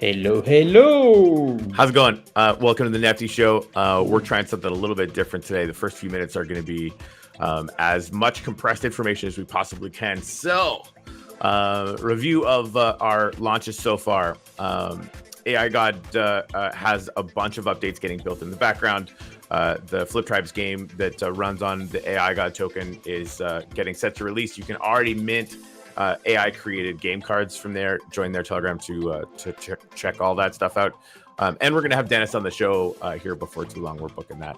Hello, hello. How's it going? Welcome to the Nefty Show. We're trying something a little bit different today. The first few minutes are going to be as much compressed information as we possibly can. So, review of our launches so far. AI God has a bunch of updates getting built in the background. The Flip Tribes game that runs on the AI God token is getting set to release. You can already mint AI created game cards from there. Join their Telegram to check all that stuff out. And we're going to have Dennis on the show here before too long. We're booking that.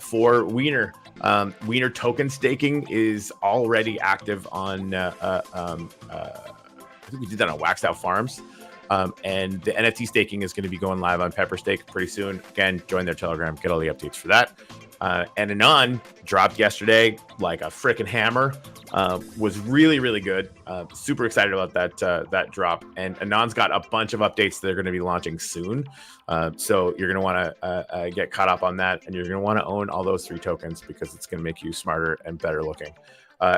For Wiener, Wiener token staking is already active on, I think we did that on Waxed Out Farms. And the NFT staking is going to be going live on Pepper Stake pretty soon. Again, join their Telegram, get all the updates for that. And Anon dropped yesterday like a freaking hammer. Was really, really good. Super excited about that drop. And Anon's got a bunch of updates that they're going to be launching soon. So you're going to want to get caught up on that. And you're going to want to own all those 3 tokens because it's going to make you smarter and better looking.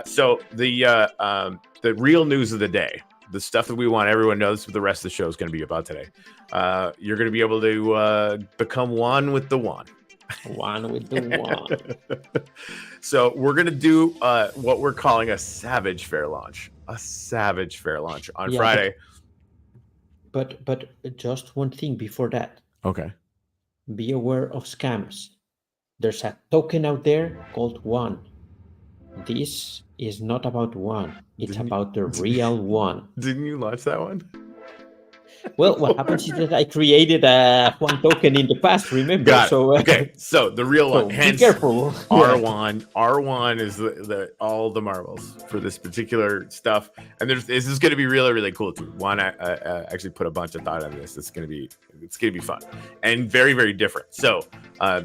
So the real news of the day, the stuff that we want everyone knows what the rest of the show is going to be about today. You're going to be able to become one with the one. One with the one. So we're going to do what we're calling a savage fair launch. A savage fair launch on Friday. But just one thing before that. Okay. Be aware of scams. There's a token out there called Juan. This is not about Juan. It's about the real Juan. Didn't you launch that one? Well, what happens is that I created a Juan token in the past, remember? Got it. So okay, so the real one. So hence, be careful. R1. R1 is the all the marbles for this particular stuff. And this is going to be really, really cool too. Juan actually put a bunch of thought into this. It's going to be fun and very, very different. So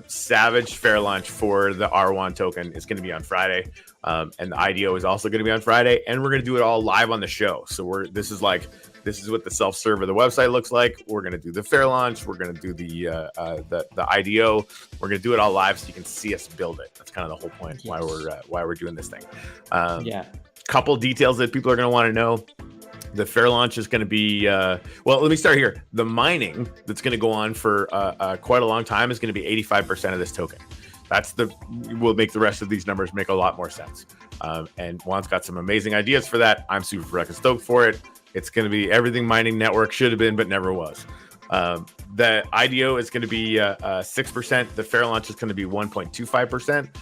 savage fair launch for the R1 token is going to be on Friday. And the IDO is also going to be on Friday, and we're going to do it all live on the show. So this is what the self-serve of the website looks like. We're going to do the fair launch. We're going to do the IDO. We're going to do it all live so you can see us build it. That's kind of the whole point. Yes. why we're doing this thing. Couple details that people are going to want to know. The fair launch is going to be, well, let me start here. The mining that's going to go on for quite a long time is going to be 85% of this token. Will make the rest of these numbers make a lot more sense. And Juan's got some amazing ideas for that. I'm super freaking stoked for it. It's going to be everything mining network should have been, but never was. The IDO is going to be 6%. The fair launch is going to be 1.25%.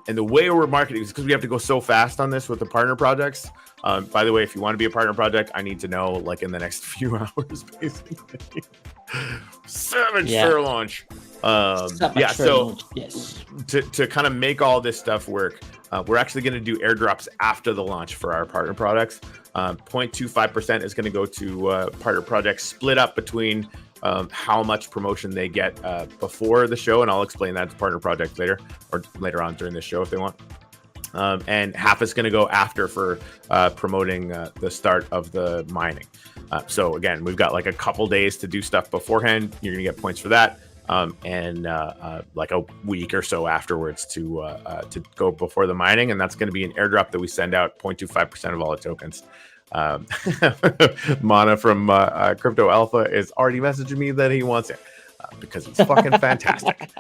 And the way we're marketing is because we have to go so fast on this with the partner projects. By the way, if you want to be a partner project, I need to know like in the next few hours, basically. Savage fair launch. Yes. To kind of make all this stuff work, we're actually going to do airdrops after the launch for our partner products. 0.25% is going to go to partner projects, split up between how much promotion they get before the show, and I'll explain that to partner projects later on during the show if they want. And half is going to go after for promoting the start of the mining. So again, we've got like a couple days to do stuff beforehand. You're going to get points for that. And like a week or so afterwards to go before the mining. And that's going to be an airdrop that we send out 0.25% of all the tokens. Mana from Crypto Alpha is already messaging me that he wants it. Because it's fucking fantastic.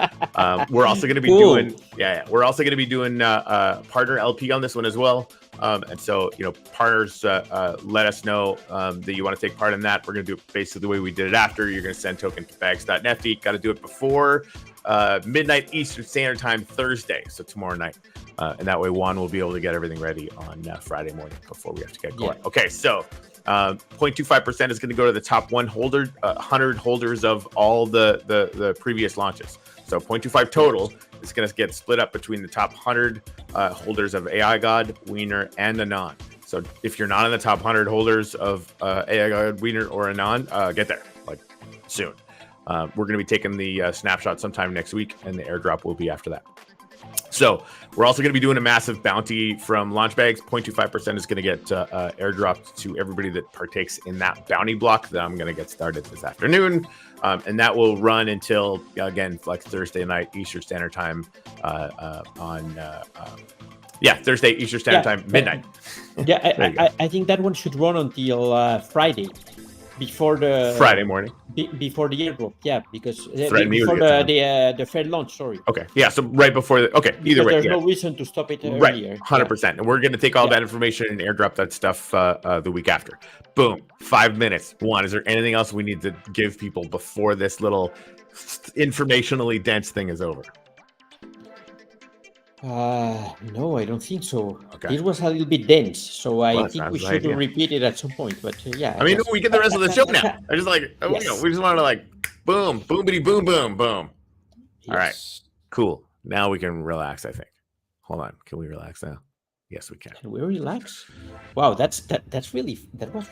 We're also going to be doing, we're also going to be doing partner LP on this one as well. And so, partners, let us know that you want to take part in that. We're going to do it basically the way we did it after. You're going to send token to bags.nefty. Got to do it before midnight Eastern Standard Time Thursday, so tomorrow night. And that way Juan will be able to get everything ready on Friday morning before we have to get going. Yeah. Okay, so 0.25% is going to go to the top 100 holders of all the previous launches. So 0.25 total is going to get split up between the top 100 holders of AI God, Wiener, and Anon. So if you're not in the top 100 holders of AI God, Wiener, or Anon, get there like soon. We're going to be taking the snapshot sometime next week, and the airdrop will be after that. So we're also going to be doing a massive bounty from launch bags. 0.25% is going to get airdropped to everybody that partakes in that bounty block that I'm going to get started this afternoon. And that will run until, again, like Thursday night, Eastern Standard Time Thursday, Eastern Standard Time, midnight. I think that one should run until Friday. before the Friday morning. Before the airdrop, yeah, because Threaten me before with the fair launch. Sorry. Okay, yeah. So right before either Because way, there's yeah. no reason to stop it Right, earlier. 100%. And we're going to take all that information and airdrop that stuff the week after. Boom, 5 minutes. Juan, is there anything else we need to give people before this little informationally dense thing is over? No, I don't think so. Okay. It was a little bit dense, so I Well, think we sounds should like it. repeat it at some point. But yeah, I mean, we get the rest of the show now. I just like, Yes. we just wanted to like, boom, boomity, boom, boom, boom. All right, Yes. cool. Now we can relax, I think. Hold on, can we relax now? Yes, we can. Can we relax? Wow, that was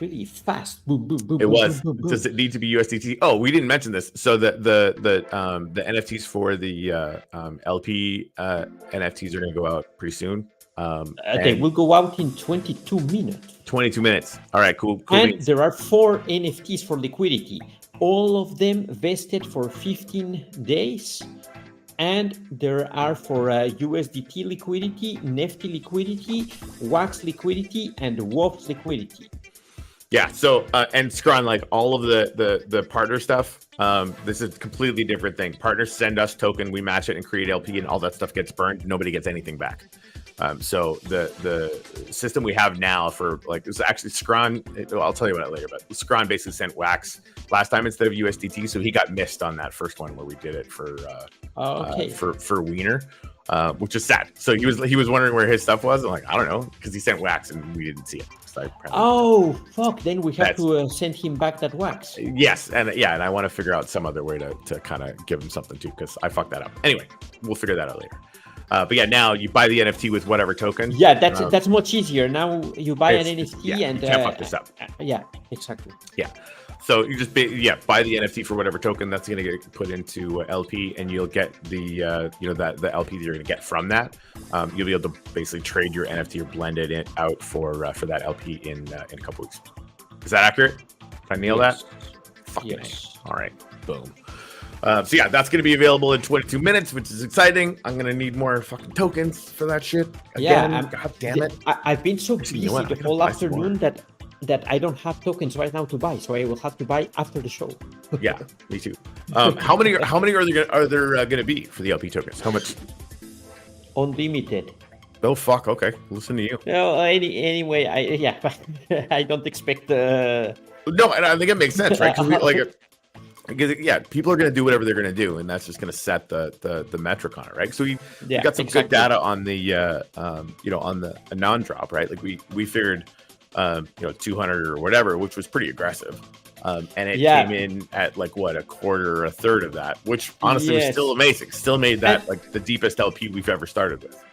really fast. Boom, boom, boom. It boom, was. Boom, boom, boom. Does it need to be USDT? Oh, we didn't mention this. So the NFTs for the LP NFTs are going to go out pretty soon. They will go out in 22 minutes. 22 minutes. All right, cool. And beans. there are 4 NFTs for liquidity. All of them vested for 15 days. And there are for USDT liquidity, Nifty liquidity, Wax liquidity, and WOPS liquidity. Yeah. So and Scron, like all of the partner stuff, this is a completely different thing. Partners send us token, we match it and create LP, and all that stuff gets burned. Nobody gets anything back. So the system we have now for like this actually Scron, I'll tell you about it later, but Scron basically sent Wax last time instead of USDT, so he got missed on that first one where we did it for for Wiener, which is sad. So he was wondering where his stuff was. I'm like, I don't know, because he sent Wax and we didn't see it. So fuck! Then we have to send him back that Wax. Yes, and and I want to figure out some other way to kind of give him something too, because I fucked that up. Anyway, we'll figure that out later. But yeah, now you buy the NFT with whatever token. Yeah, that's much easier. Now you buy an NFT and you can't fuck this up. Yeah, exactly. Yeah, so you just buy the NFT for whatever token that's going to get put into LP, and you'll get the the LP that you're going to get from that. You'll be able to basically trade your NFT or blend it out for that LP in a couple weeks. Is that accurate? Can I nail that? Fucking yes. All right, boom. So yeah, that's going to be available in 22 minutes, which is exciting. I'm going to need more fucking tokens for that shit. Again, God damn it. I've been so busy the whole afternoon that I don't have tokens right now to buy, so I will have to buy after the show. Yeah, me too. How many are there going to be for the LP tokens? How much? Unlimited. Oh fuck! Okay, listen to you. No, anyway, I don't expect. No, and I think it makes sense, right? Because people are going to do whatever they're going to do, and that's just going to set the metric on it, right? So we got some good data on the on the non-drop, right? Like we figured 200 or whatever, which was pretty aggressive, and it came in at like what, a quarter or a third of that, which honestly was still amazing. Still made that like the deepest LP we've ever started with.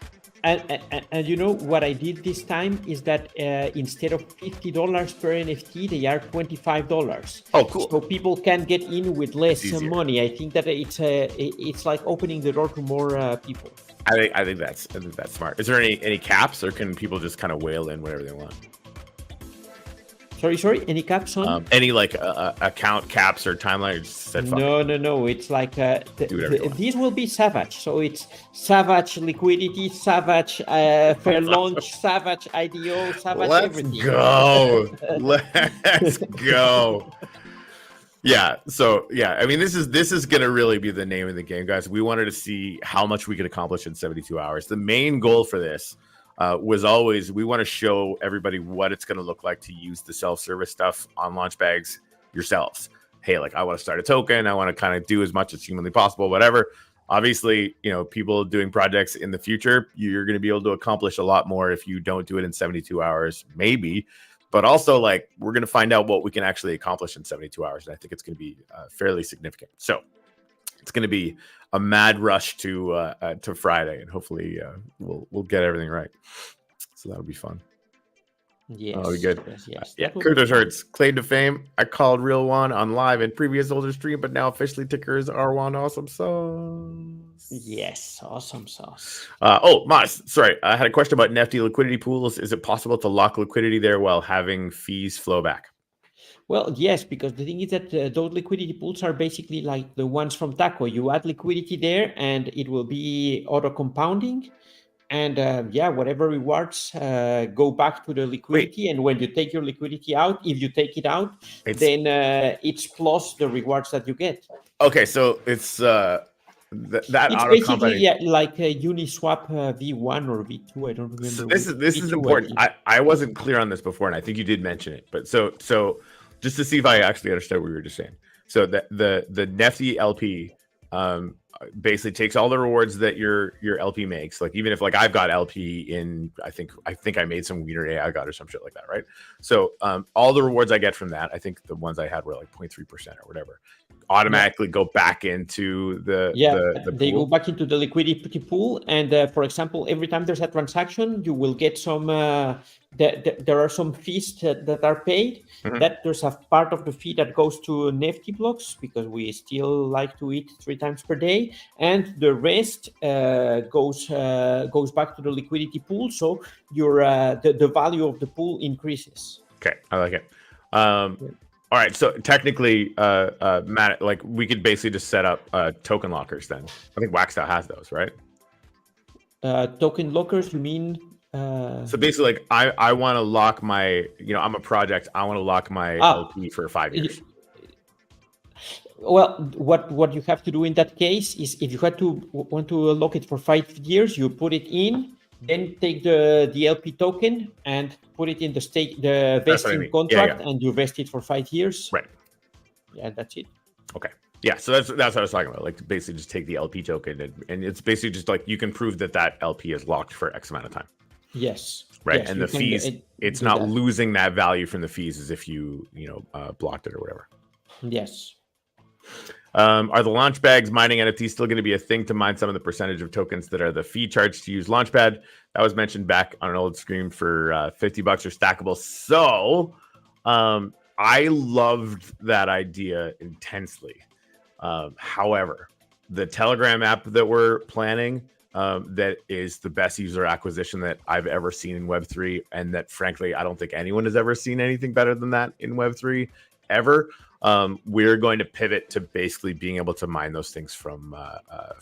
And you know what I did this time is that instead of $50 per NFT, they are $25. Oh, cool! So people can get in with less money. I think that it's like opening the door to more people. I think that's smart. Is there any caps, or can people just kind of whale in whatever they want? Sorry. Any caps on? Any like account caps or timeline? No. It's like these will be savage. So it's savage liquidity, savage fair launch, savage IDO, savage everything. Let's go. Yeah. So I mean, this is gonna really be the name of the game, guys. We wanted to see how much we could accomplish in 72 hours. The main goal for this was always, we want to show everybody what it's going to look like to use the self-service stuff on Launchbags yourselves. Hey, like, I want to start a token. I want to kind of do as much as humanly possible, whatever. Obviously, people doing projects in the future, you're going to be able to accomplish a lot more if you don't do it in 72 hours, maybe. But also, like, we're going to find out what we can actually accomplish in 72 hours. And I think it's going to be fairly significant. So it's going to be a mad rush to Friday, and hopefully we'll get everything right. So that'll be fun. Yes. That'll be good. Yes. Yeah. Kurtos Hurts, claim to fame. I called RJUAN on live in previous older stream, but now officially ticker is RJUAN Awesome Sauce. Yes, Awesome Sauce. Mas, sorry. I had a question about NFT liquidity pools. Is it possible to lock liquidity there while having fees flow back? Well, yes, because the thing is that those liquidity pools are basically like the ones from Taco. You add liquidity there and it will be auto compounding. And whatever rewards go back to the liquidity. And when you take your liquidity out, if you take it out, then it's plus the rewards that you get. Okay, so it's that it's auto basically compounding. like a Uniswap V1 or V2. I don't remember. So this is V2, important. I wasn't clear on this before, and I think you did mention it. But so just to see if I actually understood what you were just saying. So the Nifty LP basically takes all the rewards that your LP makes. Like even if like I've got LP in, I think I made some Wiener AI got or some shit like that, right? So all the rewards I get from that, I think the ones I had were like 0.3% or whatever, automatically go back into the they pool. go back into the liquidity pool. And for example, every time there's a transaction, you will get some there are some fees that are paid. That there's a part of the fee that goes to Nifty blocks, because we still like to eat 3 times per day, and the rest goes back to the liquidity pool. So your the value of the pool increases. Okay, I like it. All right, so technically, Matt, like we could basically just set up token lockers. Then I think Waxstyle has those, right? Token lockers, you mean? So basically, like I want to lock my, I'm a project. I want to lock my LP for 5 years. Well, what you have to do in that case is, if you want to lock it for 5 years, you put it in, then take the LP token and put it in the vesting contract, and you vest it for 5 years. Right. Yeah, that's it. Okay. Yeah, so that's what I was talking about. Like basically just take the LP token, and it's basically just like you can prove that LP is locked for X amount of time. Yes. Right. Yes, and the fees, it's not losing that value from the fees as if you blocked it or whatever. Yes. Are the Launchbags mining NFTs still going to be a thing to mine some of the percentage of tokens that are the fee charged to use Launchpad? That was mentioned back on an old stream for $50 or stackable. So I loved that idea intensely. However, the Telegram app that we're planning, that is the best user acquisition that I've ever seen in Web3, and that frankly I don't think anyone has ever seen anything better than that in Web3 ever. We're going to pivot to basically being able to mine those things from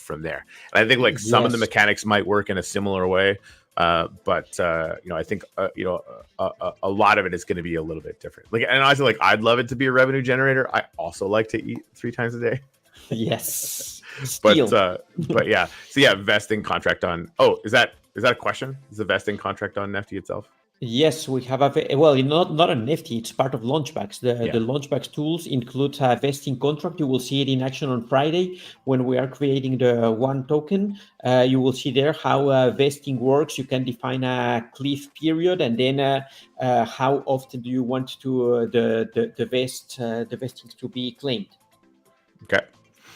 there. And I think like some of the mechanics might work in a similar way, but I think a lot of it is going to be a little bit different. Like, and honestly, like I'd love it to be a revenue generator. I also like to eat 3 times a day. Yes. But yeah. So yeah, vesting contract on. Oh, is that a question? Is the vesting contract on Nifty itself? Yes, we have not a Nifty. It's part of Launchbags. The Launchbags tools include a vesting contract. You will see it in action on Friday when we are creating the one token. You will see there how vesting works. You can define a cliff period, and then how often do you want to the vestings to be claimed? Okay.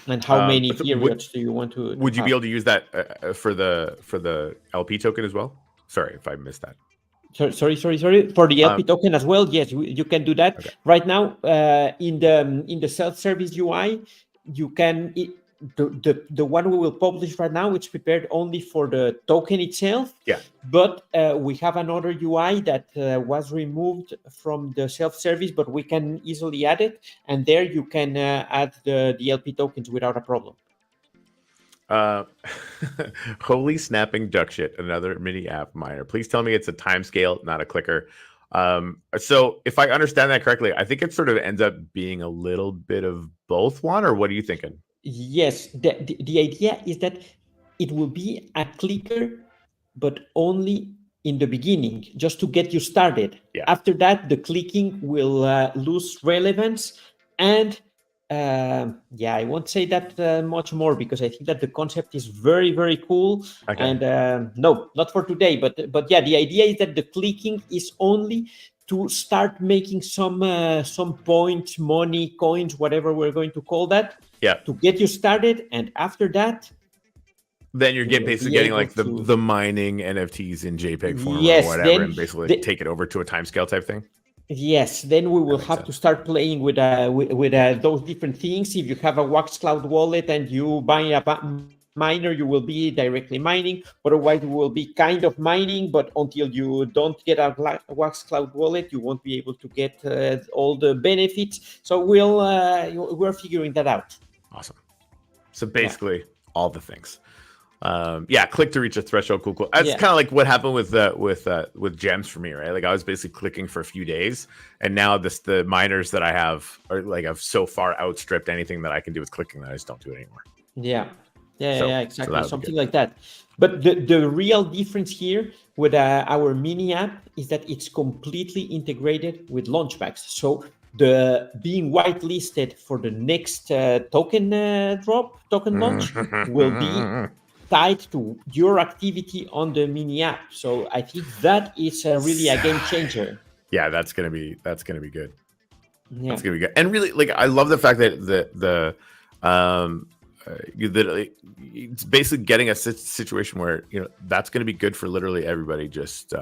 And how many periods do you want to? Would you be able to use that for the LP token as well? Sorry if I missed that. Sorry. For the LP token as well, yes, you can do that. Okay. Right now, in the self-service UI, you can the one we will publish right now. It's prepared only for the token itself. Yeah. But we have another UI that was removed from the self-service, but we can easily add it, and there you can add the LP tokens without a problem. Holy snapping duck shit, another mini app miner. Please tell me it's a timescale, not a clicker. So if I understand that correctly, I think it sort of ends up being a little bit of both, Juan, or what are you thinking? Yes, the idea is that it will be a clicker, but only in the beginning, just to get you started. Yeah. After that, the clicking will lose relevance, and I won't say that much more, because I think that the concept is very, very cool. Okay. And no, not for today, but yeah, the idea is that the clicking is only to start making some points, money, coins, whatever we're going to call that. Yeah. To get you started, and after that, then you're basically getting like the mining NFTs in JPEG form or whatever, and basically take it over to a timescale type thing. Yes, then we will have to start playing with those different things. If you have a Wax Cloud wallet and you buy a miner, you will be directly mining. Otherwise, you will be kind of mining, but until you don't get a Wax Cloud wallet, you won't be able to get all the benefits. So we're figuring that out. Awesome. So basically, all the things. Yeah, click to reach a threshold. Cool. That's kind of like what happened with gems for me, right? Like I was basically clicking for a few days, and now the miners that I have are like I've so far outstripped anything that I can do with clicking that I just don't do it anymore. Yeah, exactly. Something like that. But the real difference here with our mini app is that it's completely integrated with Launchbacks. So the being whitelisted for the next token launch will be tied to your activity on the mini app. So I think that is really a game changer. Yeah, that's gonna be good. That's gonna be good. And really, like I love the fact that it's basically getting a situation where that's going to be good for literally everybody. Just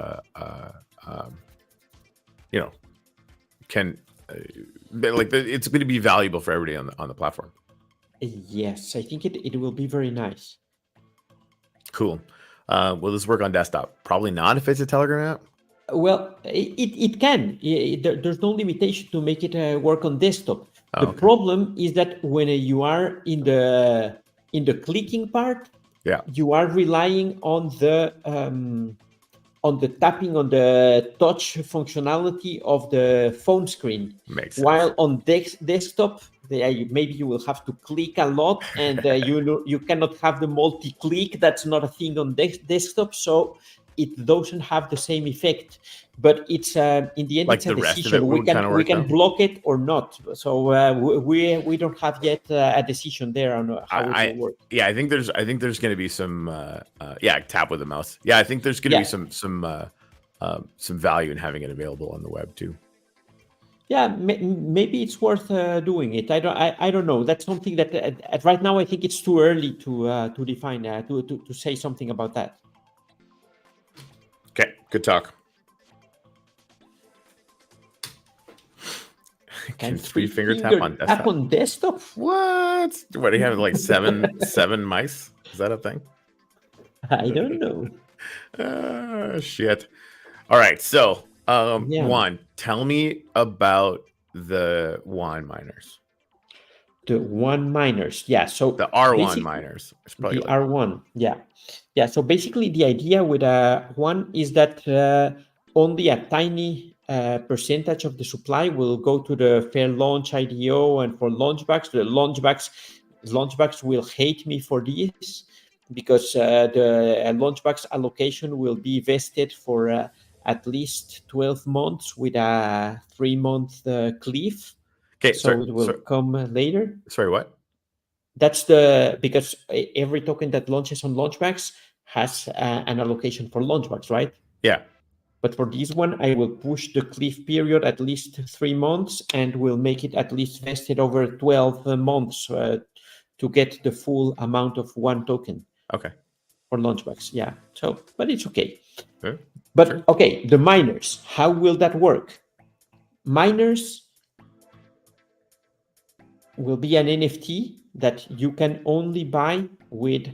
can it's going to be valuable for everybody on the platform. Yes, I think it will be very nice. Cool. Will this work on desktop? Probably not if it's a Telegram app. Well, it can. There's no limitation to make it work on desktop. The problem is that when you are in the clicking part, you are relying on the tapping on the touch functionality of the phone screen. Makes sense. While on desktop, maybe you will have to click a lot, and you cannot have the multi-click. That's not a thing on desktop, so it doesn't have the same effect. But it's in the end, like it's a the decision. We can block it or not. So we don't have yet a decision there on how it will work. Yeah, I think there's going to be some tap with the mouse. Yeah, I think there's going to be some value in having it available on the web too. Yeah, maybe it's worth doing it. I don't know. That's something that right now I think it's too early to define to say something about that. Okay, good talk. Can three-finger tap on desktop? What do you have, like seven mice? Is that a thing? I don't know. Shit. All right, so Juan, tell me about the Juan miners. The Juan miners, so the R1 miners. The R1, yeah. So basically, the idea with Juan is that only a tiny percentage of the supply will go to the fair launch IDO and for launchbacks. The launchbacks will hate me for this because the launchbacks allocation will be vested for at least 12 months with a 3-month cliff. Okay, so it will come later. Sorry, what? That's because every token that launches on launchbacks has an allocation for launchbacks, right? Yeah. But for this one, I will push the cliff period at least 3 months and will make it at least vested over 12 months to get the full amount of one token. Okay. For launchbacks, yeah. So, but it's okay. Sure. But okay, the miners, how will that work? Miners will be an NFT that you can only buy with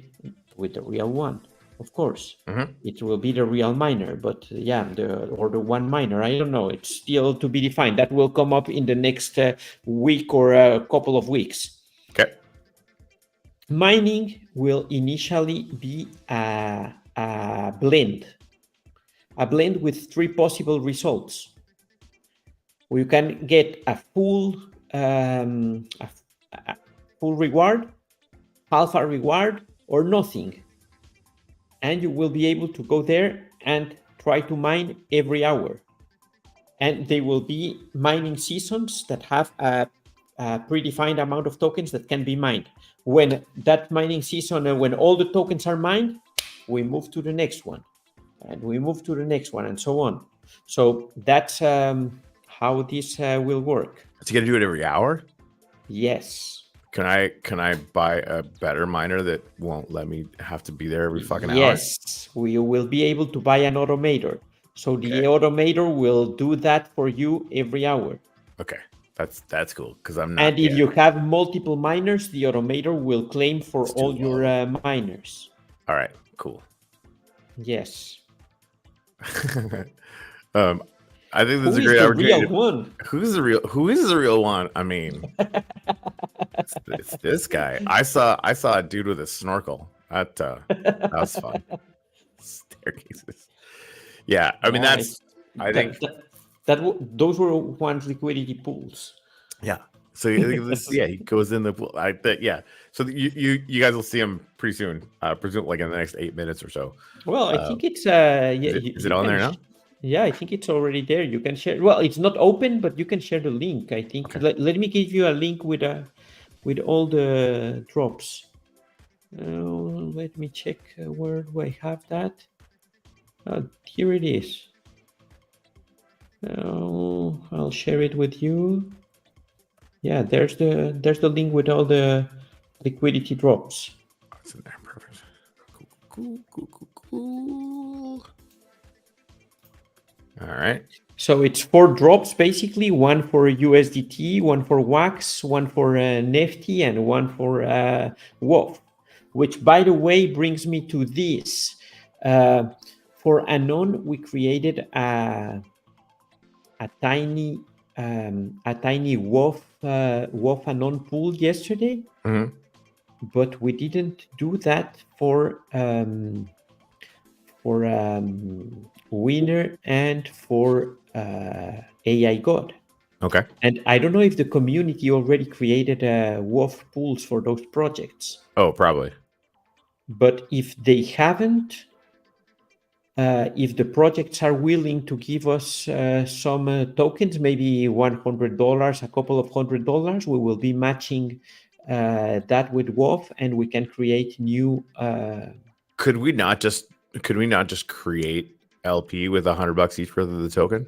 the real one. Of course, It will be the real miner, but the one miner. I don't know. It's still to be defined. That will come up in the next week or a couple of weeks. Okay. Mining will initially be a blend with 3 possible results. You can get a full reward, half a reward, or nothing. And you will be able to go there and try to mine every hour. And there will be mining seasons that have a predefined amount of tokens that can be mined. When that mining season, when all the tokens are mined, we move to the next one. And we move to the next one, and so on. So that's how this will work. So you got to do it every hour? Yes. Can I buy a better miner that won't let me have to be there every fucking hour? Yes, we will be able to buy an automator. So the automator will do that for you every hour. Okay, that's cool because I'm not. And if you have multiple miners, the automator will claim for all your miners. All right, cool. Yes. I think this is a great opportunity. Real one? Who is the real one? I mean, it's this guy. I saw a dude with a snorkel. That was fun. Staircases. Yeah, I mean Yeah, I think those were Juan's liquidity pools. yeah. So yeah, he goes in the pool. Yeah. So you guys will see him pretty soon. Presumably like in the next 8 minutes or so. Well, I think it's Is it on there now? Yeah, I think it's already there. You can share. Well, it's not open, but you can share the link. I think. Okay. Let me give you a link with all the drops. Let me check where do I have that. Here it is. I'll share it with you. Yeah, there's the link with all the liquidity drops. It's in there. Perfect. Cool. All right. So it's 4 drops basically: one for USDT, one for WAX, one for Nifty, and one for WOF. Which, by the way, brings me to this. For Anon, we created a tiny WOF Anon pool yesterday, but we didn't do that for Winner and for AI God. Okay. And I don't know if the community already created WOF pools for those projects. Oh, probably. But if they haven't, if the projects are willing to give us some tokens, maybe $100, a couple of $100, we will be matching that with WOF, and we can create new. Could we not just create LP with $100 each for the token?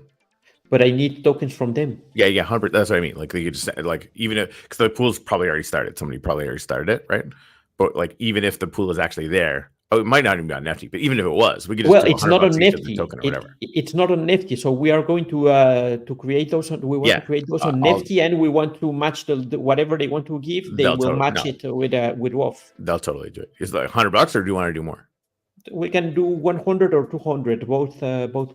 But I need tokens from them. Yeah, 100. That's what I mean. Like they could just like, even if, because the pool's probably already started. Somebody probably already started it, right? But like, even if the pool is actually there, it might not even be on Nifty. But even if it was, we could just well, do it's not on $100 each of the Nifty. token or whatever. It's not on Nifty. So we are going to create those. We want to create those on Nifty, and we want to match the whatever they want to give. They will match it with WOF. They'll totally do it. Is it like $100, or do you want to do more? We can do 100 or 200. Both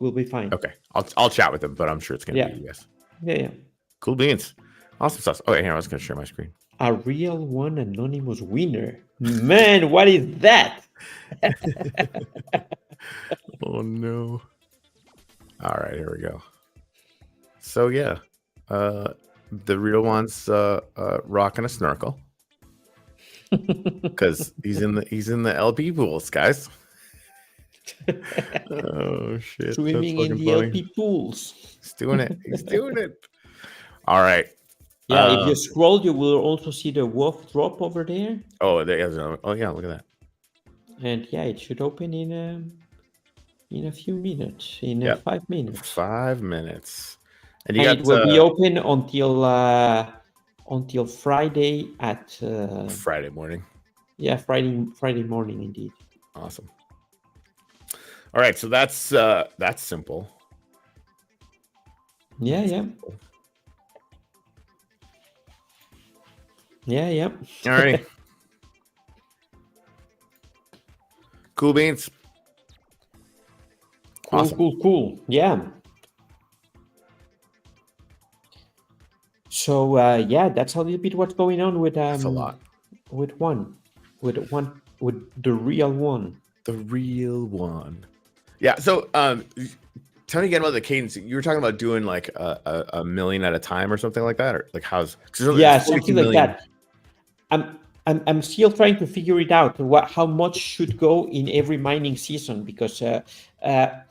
will be fine. Okay, I'll chat with them, but I'm sure it's gonna be you guys. Yeah. Cool beans. Awesome sauce. Okay, here I was gonna share my screen. A real one anonymous winner. Man, what is that? Oh no. All right, here we go. So yeah, the real one's rocking a snorkel because he's in the LP pools, guys. Oh shit! Swimming in the LP pools. He's doing it. He's doing it. All right. Yeah, if you scroll, you will also see the WOF drop over there. Oh, yeah, look at that. And yeah, it should open in a few minutes, 5 minutes. 5 minutes. And it will be open until Friday at Friday morning. Yeah, Friday morning indeed. Awesome. All right, so that's simple. Yeah. All right. Cool beans. Awesome. Cool. Yeah. So that's a little bit what's going on with that's a lot. With the real one. The real one. Yeah. So tell me again about the cadence. You were talking about doing like a million at a time or something like that, or like how's something like that. I'm still trying to figure it out. How much should go in every mining season? Because I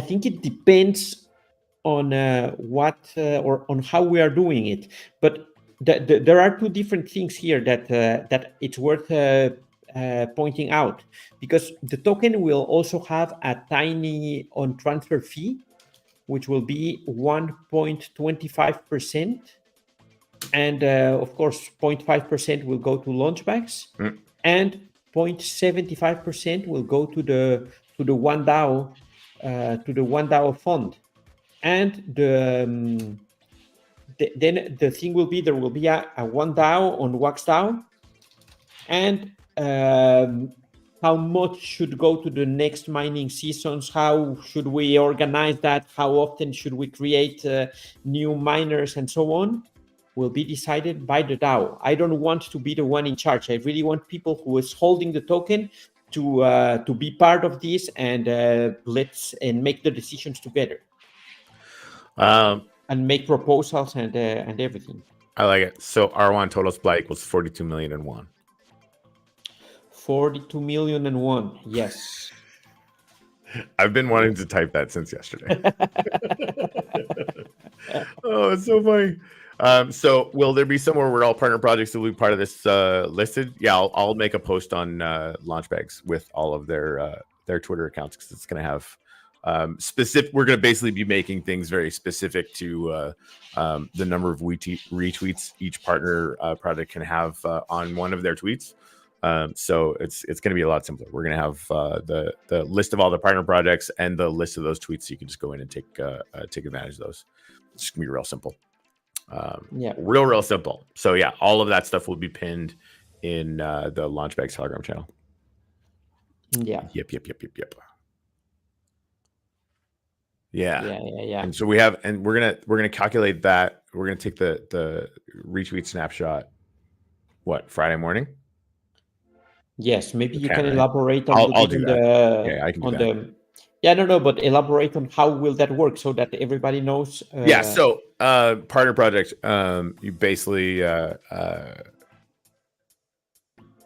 think it depends on what or on how we are doing it. But there are two different things here that it's worth pointing out, because the token will also have a tiny on transfer fee, which will be 1.25%. And of course, 0.5% will go to launchbacks, and 0.75% will go to the one DAO fund. And then the thing will be, there will be a one DAO on Wax DAO, and how much should go to the next mining seasons? How should we organize that? How often should we create new miners and so on? Will be decided by the DAO. I don't want to be the one in charge. I really want people who is holding the token to be part of this, and let's make the decisions together, and make proposals and everything. I like it. So RJUAN total supply equals 42 million and one. 42 million and one. Yes. I've been wanting to type that since yesterday. Oh, it's so funny. So will there be somewhere where all partner projects will be part of this listed? Yeah, I'll make a post on Launchbags with all of their Twitter accounts, because it's going to have specific. We're going to basically be making things very specific to the number of retweets each partner project can have on one of their tweets. So it's going to be a lot simpler. We're going to have the list of all the partner projects and the list of those tweets, so you can just go in and take advantage of those. It's going to be real simple. Real simple. So yeah, all of that stuff will be pinned in the Launchbags Telegram channel. Yeah. Yep. Yeah. And so we're gonna calculate that. We're gonna take the retweet snapshot. What, Friday morning? Yes, maybe you Okay, can right. elaborate I'll do that. Yeah, I can do that. No, but elaborate on how will that work so that everybody knows. So partner project, you basically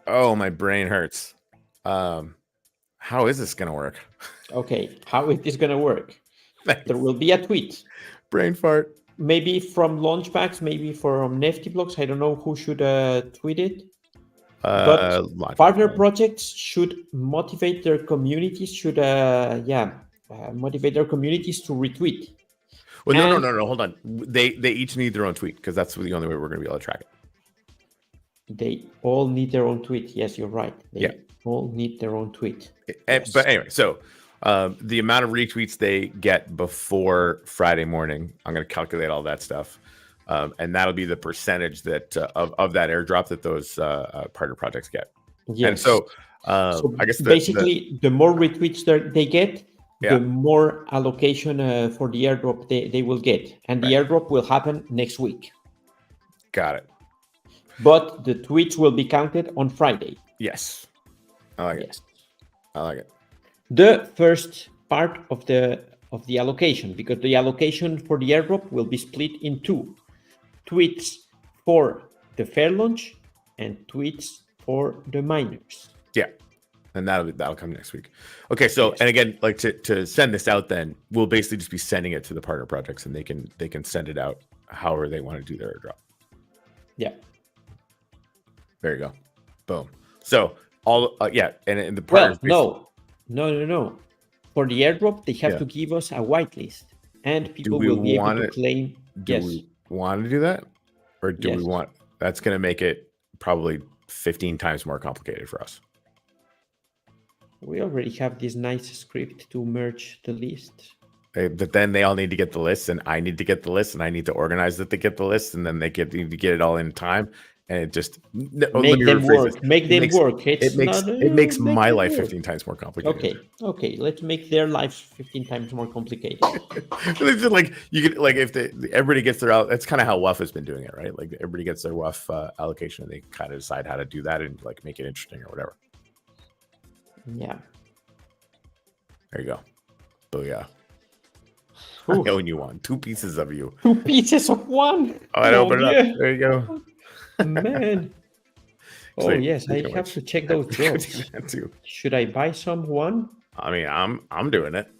oh, my brain hurts. How is this gonna work? Okay, how is this gonna work? There will be a tweet. Brain fart. Maybe from Launchbags, maybe from Nifty Blocks. I don't know who should tweet it. But partner projects should motivate their communities. Motivate their communities to retweet. Well, no. Hold on. They each need their own tweet, because that's the only way we're going to be able to track it. They all need their own tweet. Yes, you're right. They all need their own tweet. Yes. But anyway, so the amount of retweets they get before Friday morning, I'm going to calculate all that stuff. And that'll be the percentage that of that airdrop that those partner projects get. Yes. And so I guess the more retweets they get, the more allocation for the airdrop they will get. And the airdrop will happen next week. Got it. But the tweets will be counted on Friday. Yes. I like it. I like it. The first part of the allocation, because the allocation for the airdrop will be split in two. Tweets for the fair launch and tweets for the miners. Yeah, and that'll come next week. Okay, so and again, like to send this out, then we'll basically just be sending it to the partner projects, and they can send it out however they want to do their airdrop. Yeah. There you go. Boom. So all and the partners. No. For the airdrop, they have to give us a whitelist, and people will be able to claim. We want to do that, or do we want? That's going to make it probably 15 times more complicated for us. We already have this nice script to merge the list. But then they all need to get the list, and I need to get the list, and I need to organize that they get the list, and then they need to get it all in time. And it just make them work. It makes my life 15 times more complicated. Okay. Let's make their lives 15 times more complicated. It's just like you could if everybody gets their out. That's kind of how WUF has been doing it, right? Like everybody gets their WUF allocation, and they kind of decide how to do that and like make it interesting or whatever. Yeah. There you go. Booyah. I own you one. 2 pieces of you. 2 pieces of one. Oh, I opened it up. There you go. Man. Oh yes, I have to check those drops. Should I buy one? I mean, I'm doing it.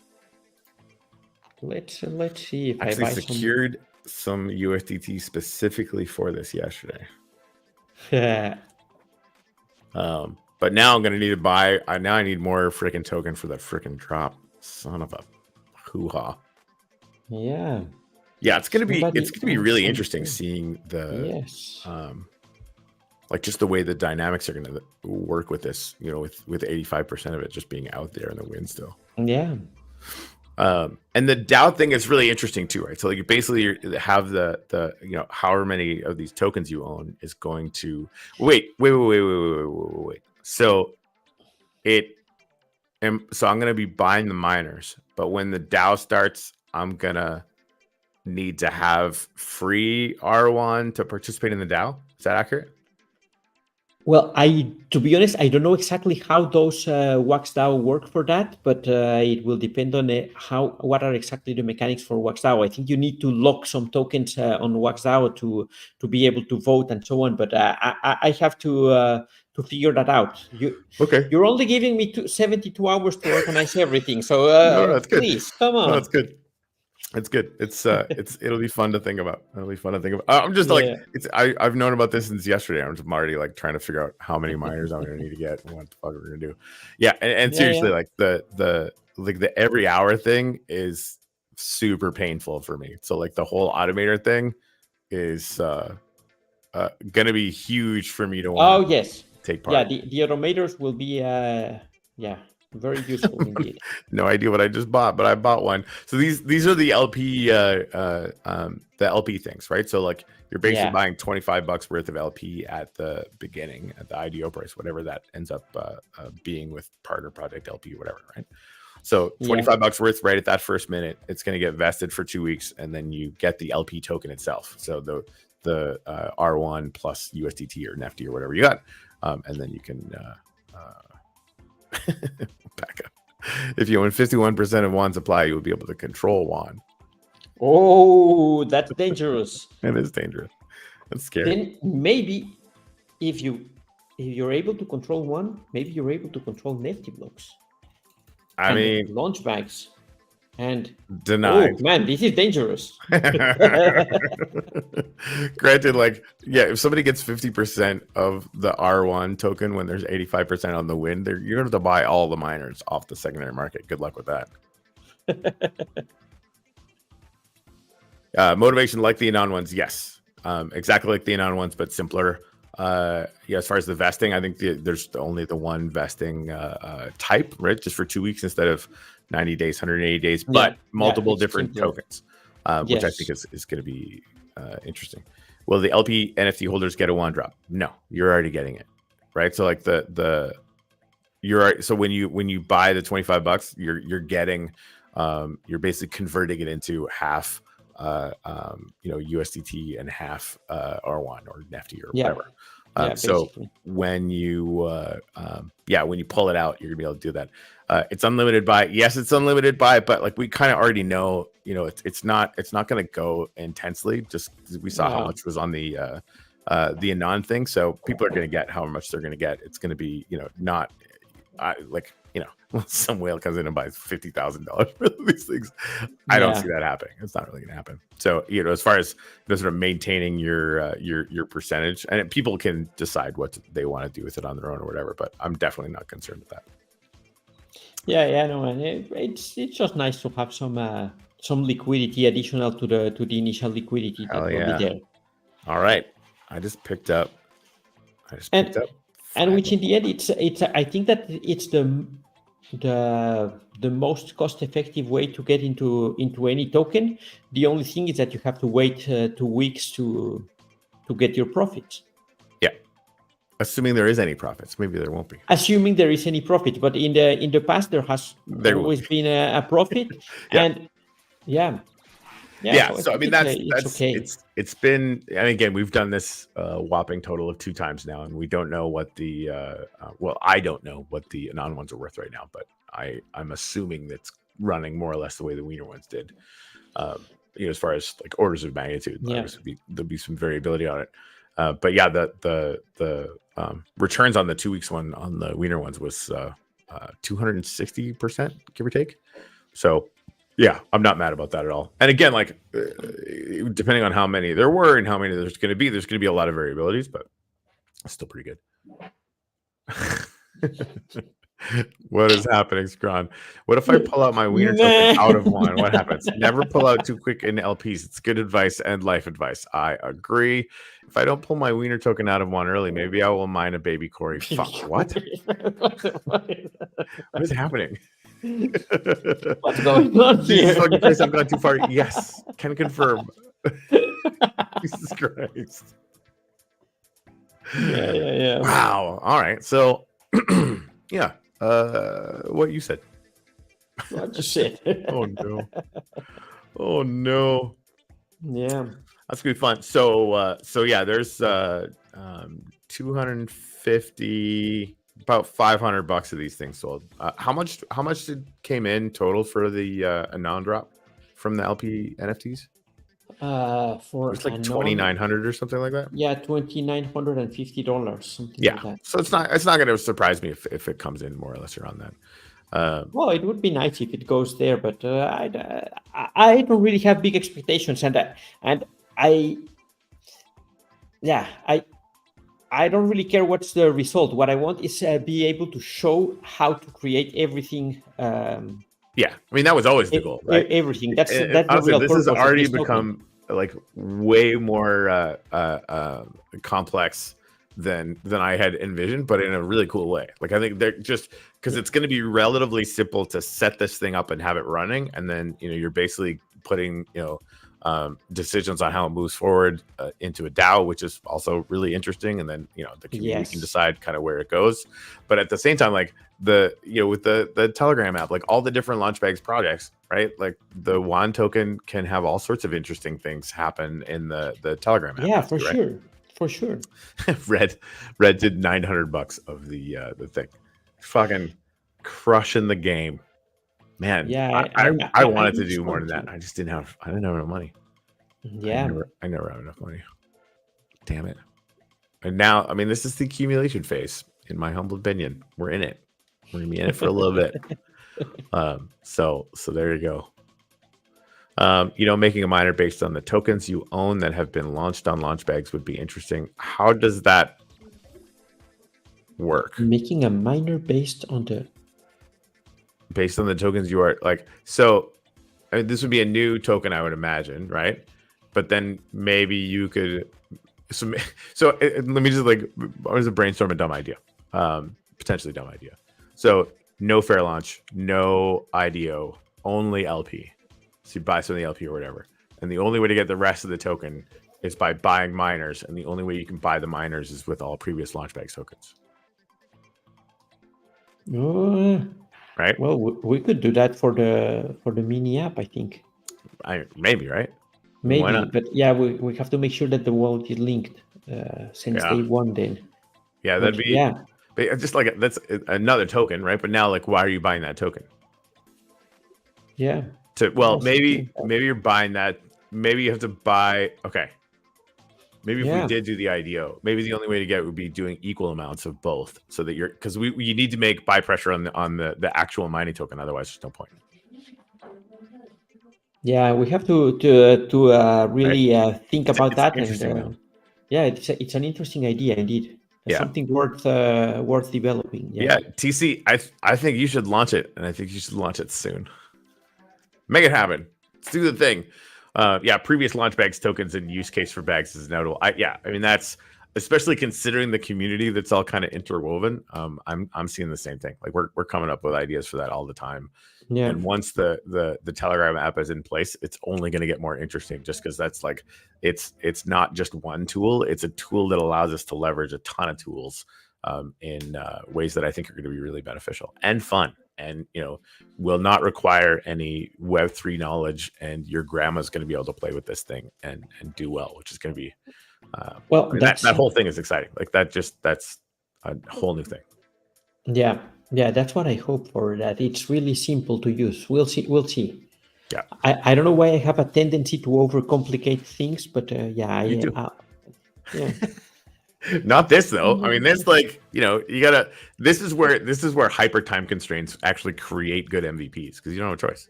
Let's see if I buy secured some USDT specifically for this yesterday. But now I'm gonna need to buy. Now I need more freaking token for the freaking drop. Son of a hoo-ha. Yeah. Yeah, it's gonna be really interesting seeing the like just the way the dynamics are gonna work with this, with 85% of it just being out there in the wind still. Yeah. And the DAO thing is really interesting too, right? So like you basically have the however many of these tokens you own is going to wait. So I'm gonna be buying the miners, but when the DAO starts, I'm gonna need to have free RJUAN to participate in the DAO. Is that accurate? Well, to be honest, I don't know exactly how those WaxDAO work for that, but it will depend on what are exactly the mechanics for WaxDAO. I think you need to lock some tokens on WaxDAO to be able to vote and so on. But I have to figure that out. Okay. You're only giving me 72 hours to organize everything, so No, that's good. please come No, on. that's good. It's good. It'll be fun to think about. I'm just like I've known about this since yesterday. I'm already like trying to figure out how many miners I'm gonna need to get and what the fuck we're gonna do. Yeah, and seriously, like the every hour thing is super painful for me. So like the whole automator thing is gonna be huge for me to want to take part. Yeah, the automators will be very useful indeed. No idea what I just bought, but I bought one. So these are the LP the LP things, right? So like you're basically buying $25 worth of LP at the beginning at the IDO price, whatever that ends up being with partner project LP, whatever, right? So $25 worth right at that first minute. It's going to get vested for 2 weeks, and then you get the LP token itself. So the R1 plus USDT or NFT or whatever you got, and then you can back up. If you own 51% of Juan supply, you will be able to control Juan. Oh, that's dangerous. It is dangerous. That's scary. Then maybe if you're able to control one, maybe you're able to control Nifty blocks. I mean, launch bags. And denied. Oh man, this is dangerous. Granted, like, yeah, if somebody gets 50% of the R1 token when there's 85% on the win, you're going to have to buy all the miners off the secondary market. Good luck with that. Motivation like the Anon ones, yes. Exactly like the Anon ones, but simpler. As far as the vesting, I think there's only the one vesting type, right? Just for 2 weeks instead of 90 days, 180 days, but multiple different tokens, which I think is going to be interesting. Will the LP NFT holders get a one drop? No, you're already getting it, right? So like so when you buy the $25, you're getting you're basically converting it into half USDT and half R1 or NFT or whatever. So when you pull it out, you're gonna be able to do that. It's unlimited buy. Yes, it's unlimited buy, but like we kind of already know, it's not going to go intensely. Just we saw how much was on the Anon thing, so people are going to get how much they're going to get. It's going to be not some whale comes in and buys $50,000 for these things. I don't see that happening. It's not really going to happen. So as far as sort of maintaining your percentage, and people can decide what they want to do with it on their own or whatever. But I'm definitely not concerned with that. No, and it's just nice to have some liquidity additional to the initial liquidity that will be there. All right, I just picked up. And which in the end, it's I think that it's the most cost-effective way to get into any token. The only thing is that you have to wait 2 weeks to get your profits. Assuming there is any profits, maybe there won't be. Assuming there is any profit, but in the past there has always been a profit, and so I mean that's okay. It's been, and again we've done this whopping total of 2 times now, and we don't know what the I don't know what the Anon ones are worth right now, but I'm assuming that's running more or less the way the Wiener ones did. As far as like orders of magnitude, there'll be some variability on it. But the returns on the 2 weeks one on the Wiener ones was 260%, give or take. So I'm not mad about that at all. And again, like depending on how many there were and how many there's going to be a lot of variabilities, but it's still pretty good. What is happening, Scron? What if I pull out my Wiener token out of one? What happens? Never pull out too quick in LPs. It's good advice and life advice. I agree. If I don't pull my Wiener token out of one early, maybe I will mine a baby Corey. Fuck, what? What is happening? What's going on here? Fucking Christ, I've gone too far. Yes, can confirm. Jesus Christ. Yeah. Wow. All right. So, what you said. What you said. Oh no. Yeah. That's gonna be fun. So there's 250, about $500 of these things sold. How much came in total for the Anon drop from the LP NFTs? For It's like Anon, 2,900 or something like that. yeah, $2,950, something Yeah, like that. so it's not going to surprise me if it comes in more or less around that. Well, it would be nice if it goes there, but I don't really have big expectations, and I don't really care what's the result. What I want is be able to show how to create everything. Yeah, I mean that was always the goal, right? Everything. That's Honestly, the real this purpose has already of this token. become like way more complex than I had envisioned, but in a really cool way. Like I think they're just because it's going to be relatively simple to set this thing up and have it running, and then you're basically putting decisions on how it moves forward into a DAO, which is also really interesting, and then the community can decide kind of where it goes. But at the same time, like with the Telegram app, like all the different Launchbags projects, right? Like the Juan token can have all sorts of interesting things happen in the Telegram app. Yeah, for sure. For sure. Red did $900 of the thing. Fucking crushing the game. Man, yeah, I wanted to do more than that. I didn't have enough money. Yeah. I never have enough money. Damn it. And now, I mean, this is the accumulation phase, in my humble opinion. We're in it. We're gonna be in it for a little bit. So there you go. Making a miner based on the tokens you own that have been launched on Launchbags would be interesting. How does that work? Making a miner based on the tokens you are like. So, I mean, this would be a new token, I would imagine, right? But then maybe you could. So let me just I was to brainstorm a dumb idea, potentially dumb idea. So no fair launch, no IDO, only LP. So you buy some of the LP or whatever. And the only way to get the rest of the token is by buying miners. And the only way you can buy the miners is with all previous Launchbags tokens. Right? Well, we could do that for the mini app, I think. Maybe, right? Maybe, why not? But yeah, we have to make sure that the wallet is linked since day one then. Yeah, that'd be... Yeah. But just like that's another token, right? But now, why are you buying that token? Yeah. Maybe you're buying that. Maybe you have to buy. Okay. Maybe if we did do the IDO, maybe the only way to get it would be doing equal amounts of both, so that because you need to make buy pressure on the actual mining token. Otherwise, there's no point. Yeah, we have to really think about that. And yeah, it's an interesting idea indeed. Something worth developing. Yeah, TC, I think you should launch it, and I think you should launch it soon. Make it happen. Let's do the thing. Previous Launchbags tokens and use case for bags is notable. I mean, that's especially considering the community that's all kind of interwoven. I'm seeing the same thing. Like we're coming up with ideas for that all the time. Yeah. And once the Telegram app is in place, it's only going to get more interesting, just because that's it's not just one tool. It's a tool that allows us to leverage a ton of tools in ways that I think are going to be really beneficial and fun. And will not require any Web3 knowledge, and your grandma's going to be able to play with this thing and do well, which is going to be that whole thing is exciting. Like that's a whole new thing. Yeah, that's what I hope for. That it's really simple to use. We'll see. Yeah, I don't know why I have a tendency to overcomplicate things, but you do. Yeah. Not this though. I mean, this you gotta. This is where hyper time constraints actually create good MVPs, because you don't have a choice.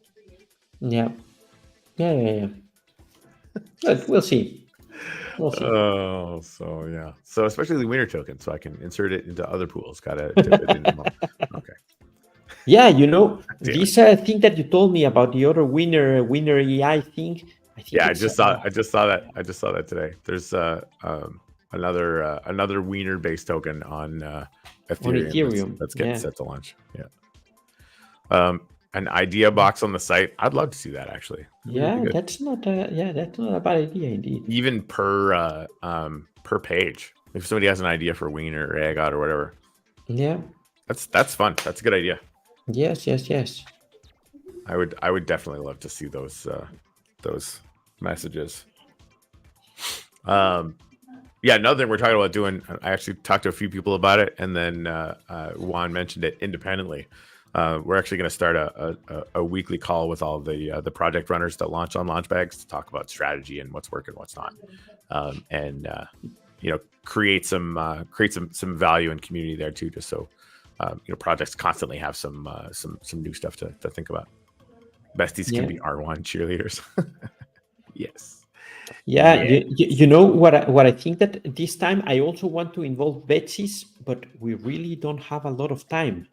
Yeah. But we'll see. Oh, so yeah. So especially the winner token, so I can insert it into other pools. Gotta dip it into them. Okay. Yeah, this thing that you told me about the other winner EI thing. I just saw that today. There's another wiener based token on Ethereum that's getting set to launch. An idea box on the site. I'd love to see that, actually. That's not a bad idea indeed. Even per page, if somebody has an idea for wiener or AGOT or whatever. Yeah, that's fun. That's a good idea. Yes. I would definitely love to see those messages. Yeah, another thing we're talking about doing, I actually talked to a few people about it, and then Juan mentioned it independently. We're actually going to start a weekly call with all the project runners that launch on Launchbags to talk about strategy and what's working, what's not, and create some value and community there too, just so projects constantly have some new stuff to think about. Besties can be RJUAN cheerleaders. Yes. Yeah, you know what I think, that this time I also want to involve Betsy's, but we really don't have a lot of time.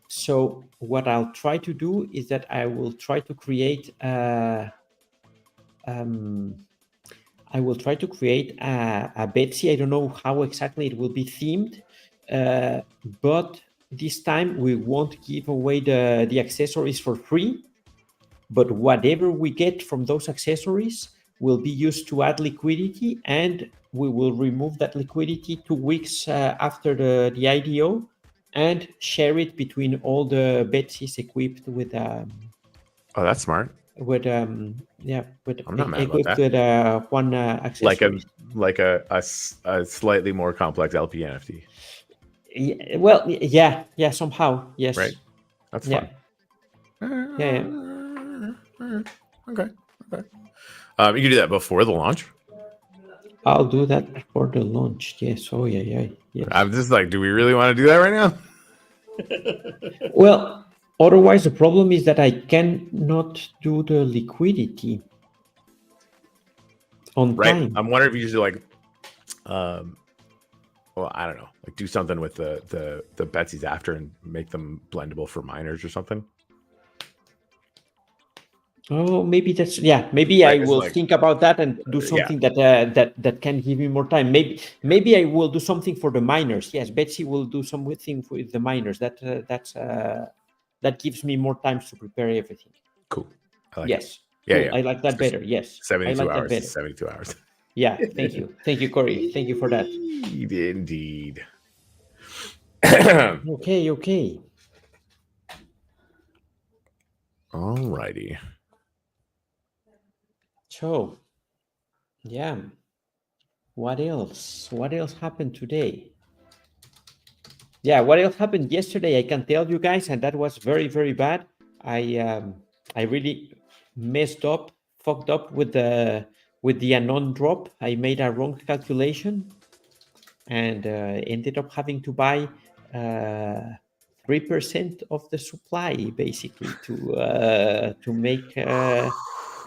So what I'll try to do is that I will try to create a Betsy. I don't know how exactly it will be themed, but this time we won't give away the accessories for free, but whatever we get from those accessories will be used to add liquidity, and we will remove that liquidity 2 weeks after the IDO and share it between all the Betsy's equipped with oh, that's smart. With I'm not mad equipped about with Juan accessories. Like a slightly more complex LP NFT. Yeah, well, yeah, somehow, yes. Right, that's fun. Yeah. Okay. You can do that before the launch. I'll do that before the launch. Yes. Oh, yeah. Yes. I'm just like, do we really want to do that right now? Well, otherwise the problem is that I cannot do the liquidity on time. I'm wondering if you should like, well, I don't know, like do something with the Betsy's after and make them blendable for miners or something. Oh, maybe that's maybe I will think about that and do something that can give me more time. Maybe I will do something for the miners. Yes, Betsy will do something with the miners. That gives me more time to prepare everything. Cool. I like it. Yeah. I like that better. Yes. 72 hours. 72 hours. Yeah. Thank you, Corey. Thank you for that. Indeed. Okay. Alrighty. So, yeah. What else? What else happened today? Yeah, what else happened yesterday? I can tell you guys, and that was very, very bad. I really fucked up with the anon drop. I made a wrong calculation, and ended up having to buy 3% of the supply, basically, to make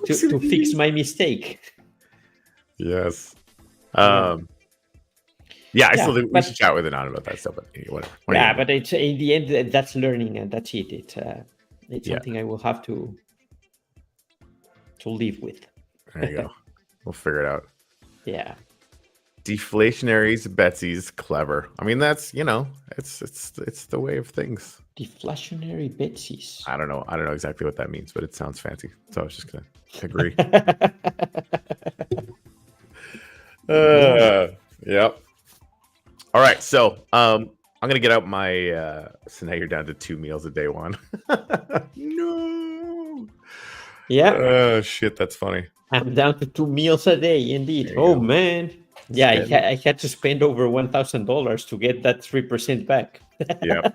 to fix my mistake. Yes. I still think we should chat with Anon about that stuff, but whatever. But it's in the end, that's learning, and that's it. It's something I will have to live with. There you go. We'll figure it out. Yeah. Deflationaries, Betsy's, clever. I mean, that's it's the way of things. Deflationary Betsy's. I don't know exactly what that means, but it sounds fancy. So I was just gonna agree. Yep. All right, so I'm gonna get out my. So now you're down to 2 meals a day, Juan. No. Yeah. Oh shit, that's funny. I'm down to 2 meals a day, indeed. Oh man. Yeah, I had to spend over $1,000 to get that 3% back. Yeah.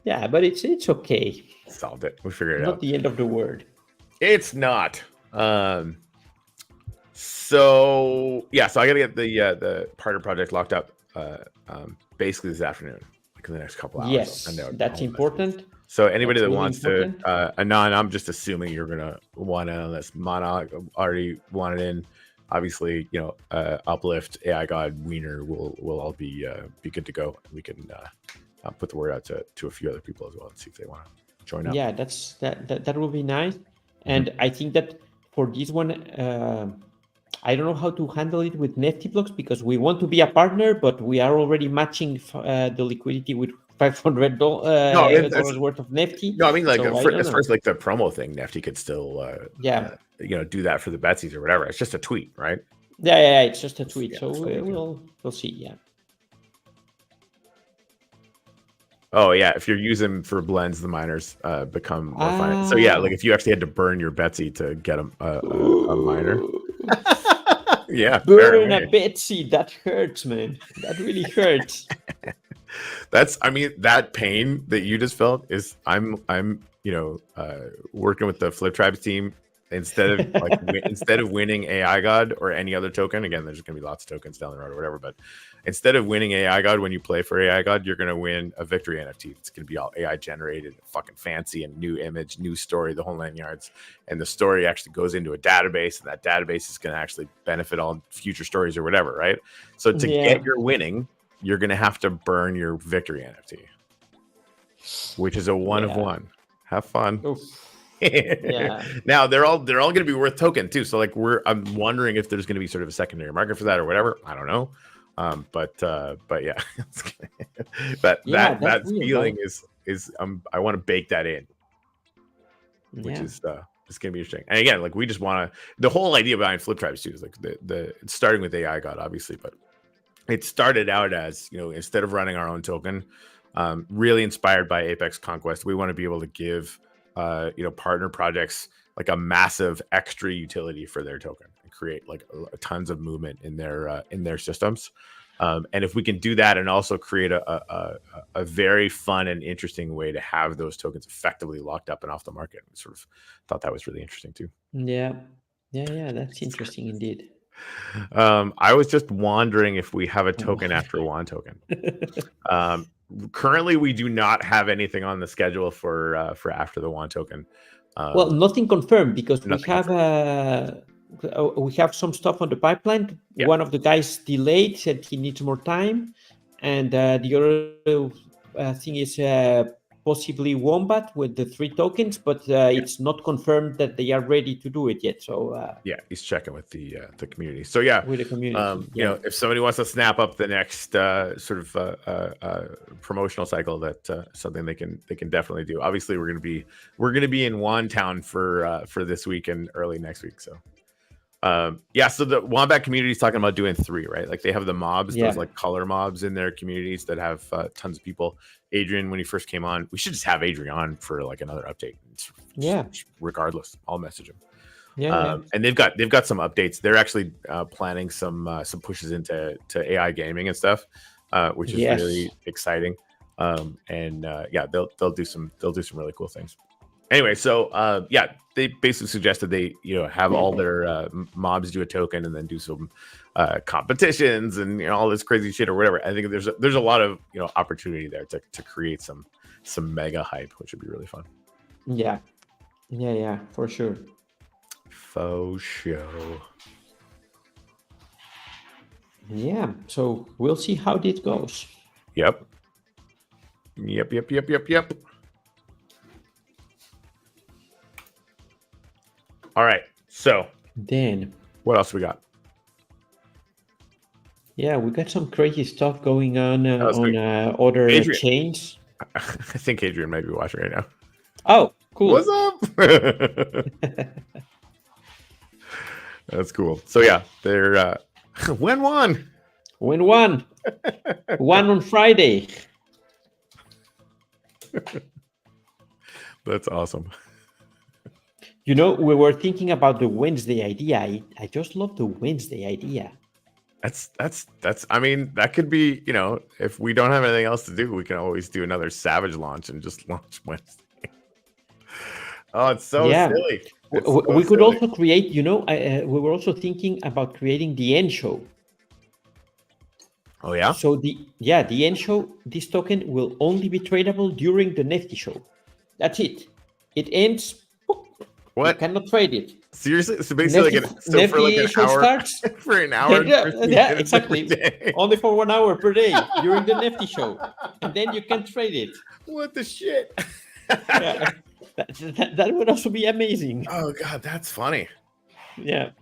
Yeah, but it's okay. Solved it. We figured it out. Not the end of the world. It's not. So I gotta get the partner project locked up basically this afternoon, like in the next couple hours. Yes, that's important. So anybody that wants to, Anon, I'm just assuming you're gonna want to, unless Mana already wanted in. Obviously, Uplift, AI God, Wiener will all be good to go. We can put the word out to a few other people as well and see if they want to join up. Yeah, that will be nice. And I think that for this one, I don't know how to handle it with Nifty blocks, because we want to be a partner, but we are already matching the liquidity with $500 worth of Nifty. No, I mean, like, as far as like the promo thing, Nifty could still do that for the Betsy's or whatever. It's just a tweet, right? Yeah, it's just a tweet. So we'll see. Yeah. Oh yeah, if you're using for blends, the miners become more finite. So yeah, Ah. like if you actually had to burn your Betsy to get a miner. Ooh. Yeah, Burn a Betsy. That hurts, man. That really hurts. I mean, that pain that you just felt is I'm working with the Flip Tribes team. Instead of winning AI God or any other token, again, there's going to be lots of tokens down the road or whatever, but instead of winning AI God when you play for AI God, you're going to win a victory NFT. It's going to be all AI generated, fucking fancy, and new image, new story, the whole 9 yards. And the story actually goes into a database, and that database is going to actually benefit all future stories or whatever, right? So to get your winning, you're going to have to burn your victory NFT, which is a one of one. Have fun. Oof. Yeah. Now they're all going to be worth token too. So like I'm wondering if there's going to be sort of a secondary market for that or whatever. I don't know. But yeah, that feeling is I want to bake that in, which is it's gonna be interesting. And again, like we just want to. The whole idea behind Flip Tribes too is like it's starting with AI God, obviously, but it started out as instead of running our own token, really inspired by Apex Conquest, we want to be able to give partner projects like a massive extra utility for their token and create like tons of movement in their systems. And if we can do that and also create a very fun and interesting way to have those tokens effectively locked up and off the market, we sort of thought that was really interesting too. Yeah, that's interesting indeed. I was just wondering if we have a token after Juan token. Currently, we do not have anything on the schedule for after the Juan token. Well, nothing confirmed because we have some stuff on the pipeline. Yeah. One of the guys delayed, said he needs more time, and the other thing is possibly Wombat with the 3 tokens, but it's not confirmed that they are ready to do it yet. So yeah, he's checking with the community. So yeah, with the community, if somebody wants to snap up the next sort of promotional cycle, that something they can definitely do. Obviously, we're gonna be in Juan Town for this week and early next week. So. So the Wombat community is talking about doing 3, right? Like they have the mobs, those like color mobs in their communities that have tons of people. Adrian, when he first came on, we should just have Adrian on for like another update. Regardless, I'll message him. And they've got some updates. They're actually planning some pushes into AI gaming and stuff, which is really exciting. They'll do some really cool things. Anyway, so they basically suggested they have all their mobs do a token and then do some competitions and all this crazy shit or whatever. I think there's a lot of opportunity there to create some mega hype, which would be really fun. Yeah, for sure. Faux show. Yeah, so we'll see how this goes. Yep. All right. So then what else we got? Yeah, we got some crazy stuff going on other chains. I think Adrian might be watching right now. Oh, cool. What's up? That's cool. So yeah, they're win one. One on Friday. That's awesome. We were thinking about the Wednesday idea. I just love the Wednesday idea. That's I mean, that could be, if we don't have anything else to do, we can always do another Savage launch and just launch Wednesday. Oh, it's so silly. We could also create, we were also thinking about creating the end show. Oh yeah? So the end show, this token will only be tradable during the Nifty show. That's it. It ends. What? You cannot trade it. Seriously? So basically for like an hour. Starts, for an hour. Yeah, exactly. Only for 1 hour per day during the Nifty show. And then you can trade it. What the shit? That would also be amazing. Oh God, that's funny. Yeah.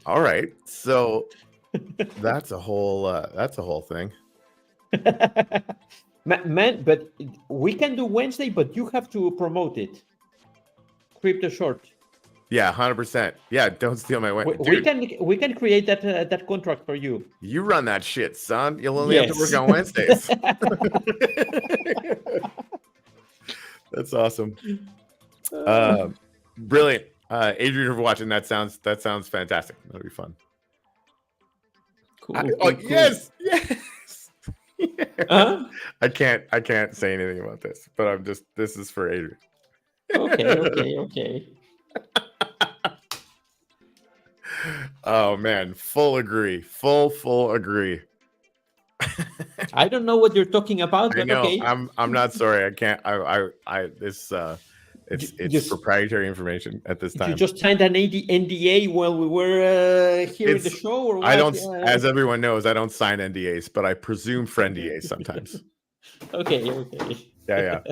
All right. So that's a whole thing. Man, but we can do Wednesday, but you have to promote it. Crypto short. Yeah, 100%. Yeah, don't steal my Wednesday. We can create that contract for you. You run that shit, son. You'll only have to work on Wednesdays. That's awesome. Uh, Brilliant. Adrian, for watching, that sounds fantastic. That'll be fun. cool, Oh cool, cool. yes. Huh? I can't say anything about this, but this is for Adrian. Okay. Oh man, full agree. Full agree. I don't know what you're talking about, I but know. okay. I'm not sorry. I can't. This it's Just- proprietary information at this time. You just signed an NDA while we were here in the show, or what? I don't, as everyone knows, I don't sign NDAs, but I presume friendias sometimes. Okay. Yeah.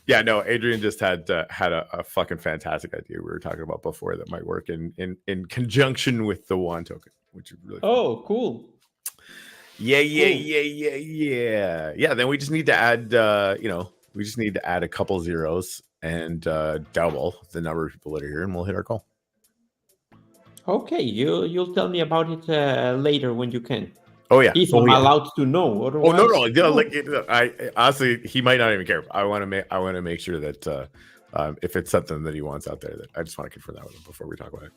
No, Adrian just had a fucking fantastic idea we were talking about before that might work in conjunction with the Juan token, which is really fun. Cool. Yeah. Then we just need to add we just need to add a couple zeros and double the number of people that are here, and we'll hit our goal. Okay, you'll tell me about it later when you can. Oh yeah, if I'm allowed to know. Otherwise, no. I honestly, he might not even care. I want to make sure that if it's something that he wants out there, that I just want to confirm that with him before we talk about it.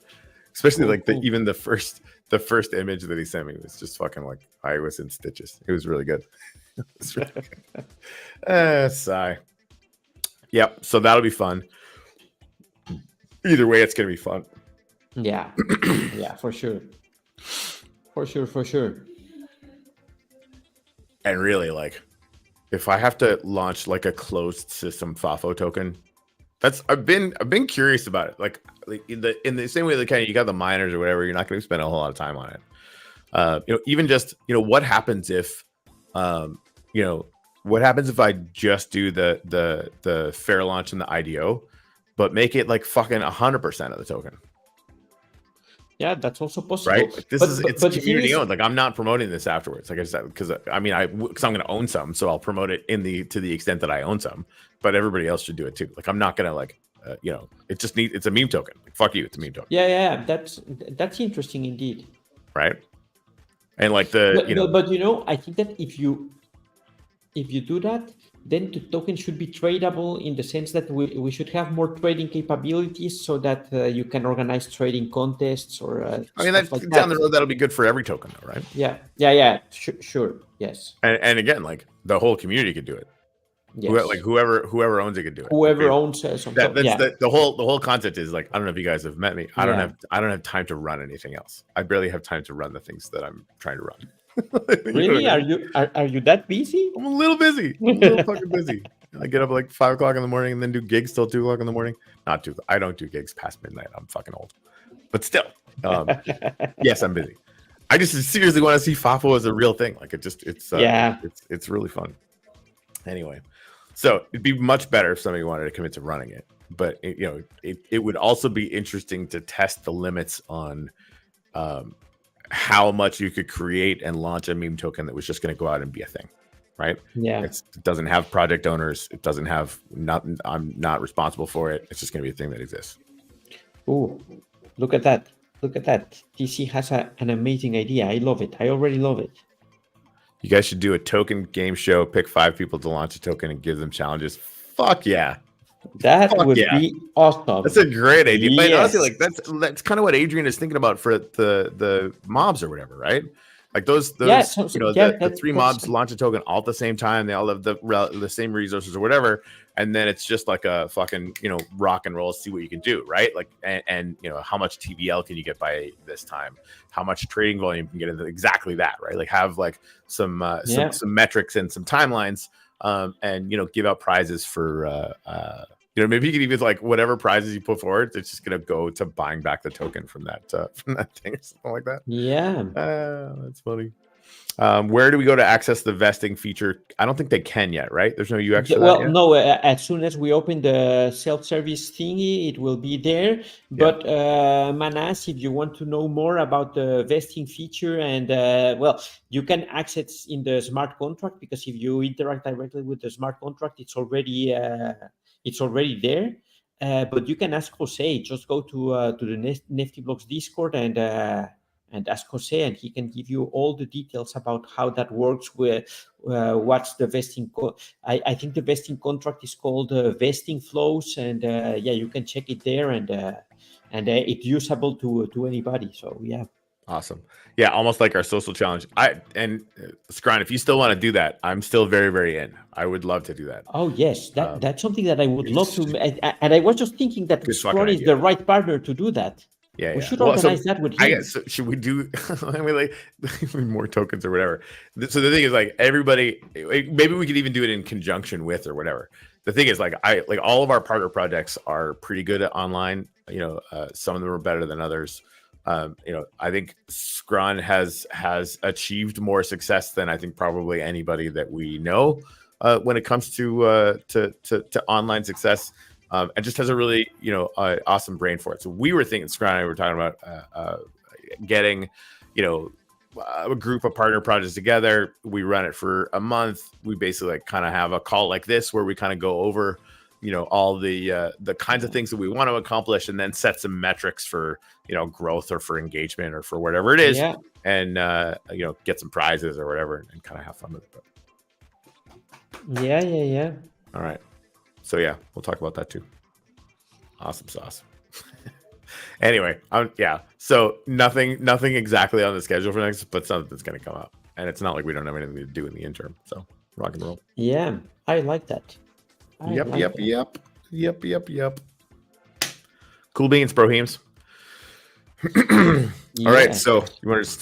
Especially even the first image that he sent me was just fucking like I was in stitches. It was really good. It was really good. Sigh. Yep. So that'll be fun. Either way, it's gonna be fun. Yeah. Yeah, for sure. And really, like, if I have to launch like a closed system FAFO token, I've been curious about it. Like in the same way that kind of you got the miners or whatever, you're not going to spend a whole lot of time on it. Even just what happens if, what happens if I just do the fair launch and the IDO, but make it like fucking 100% of the token. Yeah, that's also possible. Right? Like it's community owned. Like I'm not promoting this afterwards. Like I said, because I'm going to own some, so I'll promote it to the extent that I own some. But everybody else should do it too. Like I'm not going to it's a meme token. Like, fuck you, it's a meme token. Yeah. That's interesting indeed. Right. And like but I think that if you do that, then the token should be tradable in the sense that we should have more trading capabilities so that you can organize trading contests or down the road, that'll be good for every token though, right? Yeah. Sure. Yes. And again, like the whole community could do it. Yes. Whoever owns it could do it. Whoever owns something. The whole concept is like, I don't know if you guys have met me. I don't have time to run anything else. I barely have time to run the things that I'm trying to run. Really? Are you that busy? I'm a little busy. I'm a little fucking busy. I get up like 5 o'clock in the morning and then do gigs till 2 o'clock in the morning. I don't do gigs past midnight. I'm fucking old. But still, yes, I'm busy. I just seriously want to see FAFO as a real thing. Like it's really fun. Anyway, so it'd be much better if somebody wanted to commit to running it. But it would also be interesting to test the limits on how much you could create and launch a meme token that was just going to go out and be a thing, right? Yeah. It doesn't have project owners. It doesn't have I'm not responsible for it. It's just going to be a thing that exists. Oh, look at that. TC has an amazing idea. I love it. I already love it. You guys should do a token game show, pick 5 people to launch a token and give them challenges. Fuck yeah. That would be awesome. That's a great idea. Yes. But honestly, like that's kind of what Adrian is thinking about for the mobs or whatever, right? Like those the 3 mobs launch a token all at the same time. They all have the same resources or whatever, and then it's just like a fucking rock and roll. See what you can do, right? Like and how much TVL can you get by this time? How much trading volume can you get into exactly that, right? Like have like some metrics and some timelines. And give out prizes for maybe you could even like whatever prizes you put forward, it's just gonna go to buying back the token from that thing or something like that. Yeah, that's funny. Where do we go to access the vesting feature? I don't think they can yet, right? There's no UX for that yet? No, as soon as we open the self-service thingy, it will be there. But Manas, if you want to know more about the vesting feature and you can access in the smart contract, because if you interact directly with the smart contract, it's already there. But you can ask Jose. Just go to the Nifty Blocks Discord and and ask Jose, and he can give you all the details about how that works. What's the vesting? I think the vesting contract is called vesting flows, and yeah, you can check it there, and it's usable to anybody. So yeah. Awesome. Yeah, almost like our social challenge. Scran, if you still want to do that, I'm still very, very in. I would love to do that. Oh yes, that's something that I would love to. And I was just thinking that Scran is the right partner to do that. Yeah, we should organize that with him. I guess, so should we do? I mean, like more tokens or whatever. So the thing is, like everybody, maybe we could even do it in conjunction with or whatever. The thing is, like all of our partner projects are pretty good at online. You know, some of them are better than others. You know, I think Scran has achieved more success than I think probably anybody that we know when it comes to online success. And just has a really, you know, awesome brain for it. So we were thinking, Scran and I were talking about getting, you know, a group of partner projects together. We run it for a month. We basically like kind of have a call like this where we kind of go over, you know, all the kinds of things that we want to accomplish, and then set some metrics for, you know, growth or for engagement or for whatever it is, and you know, get some prizes or whatever, and kind of have fun with it. Yeah. All right. So yeah, we'll talk about that too. Awesome sauce. Anyway, yeah. So nothing exactly on the schedule for next, but something that's going to come up, and it's not like we don't have anything to do in the interim. So rock and roll. Yeah, I like that. Yep. Cool beans, brohemes. All right. So you want to just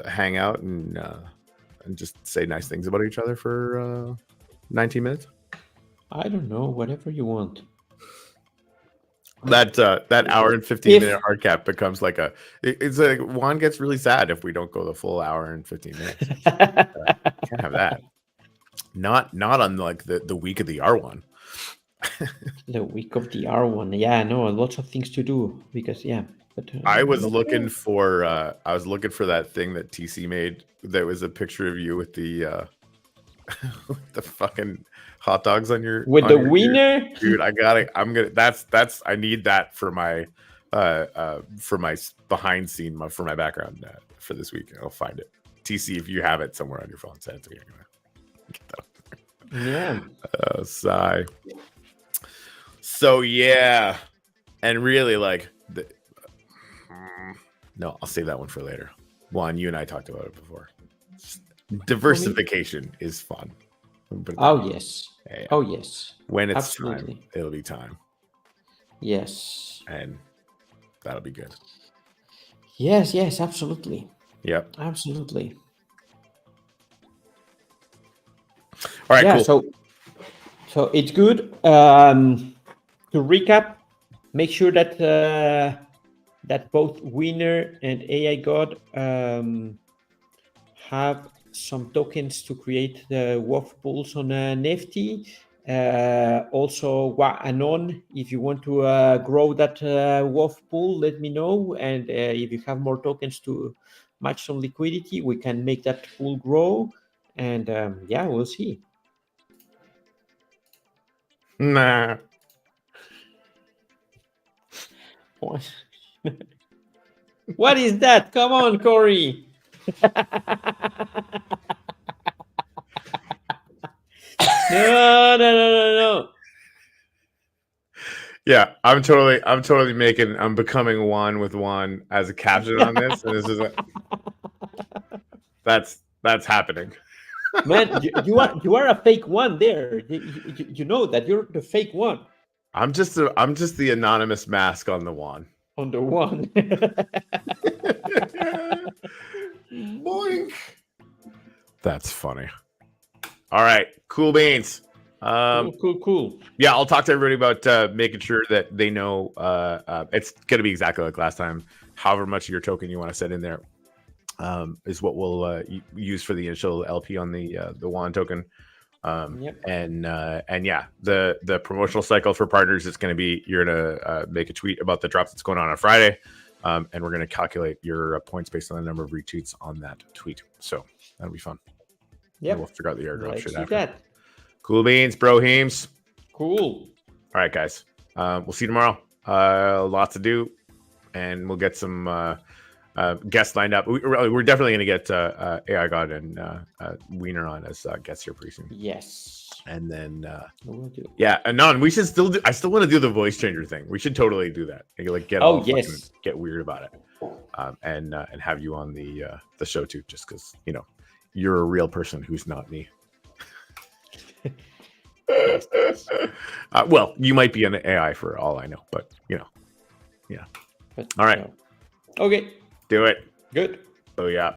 hang out and just say nice things about each other for 19 minutes? I don't know, whatever you want. That hour and 15-minute hard cap becomes like it's like Juan gets really sad if we don't go the full hour and 15 minutes. Can't have that. Not on like the week of the R1. The week of the R1. Yeah, no, lots of things to do because but I was looking for that thing that TC made that was a picture of you with the the fucking hot dogs on your the wiener, dude. I got it. That's I need that for my behind scene for my background for this week. I'll find it. TC, if you have it somewhere on your phone, send it to me. I'm gonna get that. Yeah. Sigh. So yeah, and really like no, I'll save that one for later. Juan, you and I talked about it before. Diversification is fun. Oh yes. Yeah. Oh yes. When it's absolutely time, it'll be time. Yes. And that'll be good. Yes, absolutely. Yep. Absolutely. All right, cool. So it's good. To recap, make sure that that both Winner and AI God have some tokens to create the WOF pools on Nifty. Also, Anon, if you want to grow that WOF pool, let me know. And if you have more tokens to match some liquidity, we can make that pool grow. And yeah, we'll see. Nah. What is that? Come on, Corey. No. Yeah, I'm becoming one with Juan as a caption on this, and this is that's happening. Man, you are a fake one there. You know that you're the fake one. I'm just the anonymous mask on the Juan. On the one. Boink. That's funny. All right, cool beans. Cool. Yeah, I'll talk to everybody about making sure that they know it's going to be exactly like last time. However much of your token you want to set in there is what we'll use for the initial LP on the Juan token. And yeah, the promotional cycle for partners is going to be, you're going to make a tweet about the drop that's going on Friday. And we're going to calculate your points based on the number of retweets on that tweet. So that'll be fun. Yeah, we'll figure out the airdrop shit after. That. Cool beans, brohemes. Cool. All right, guys. We'll see you tomorrow. Lots to do, and we'll get some guests lined up. We're definitely going to get AI God and Wiener on as guests here pretty soon. Yes. And then, We'll do. yeah, Anon, we should still do. I still want to do the voice changer thing. We should totally do that. Like get Oh, all yes. fucking get weird about it, and have you on the show too, just because you're a real person who's not me. Well, you might be an AI for all I know, but yeah. But, All right. no. Okay. Do it. Good. Oh yeah.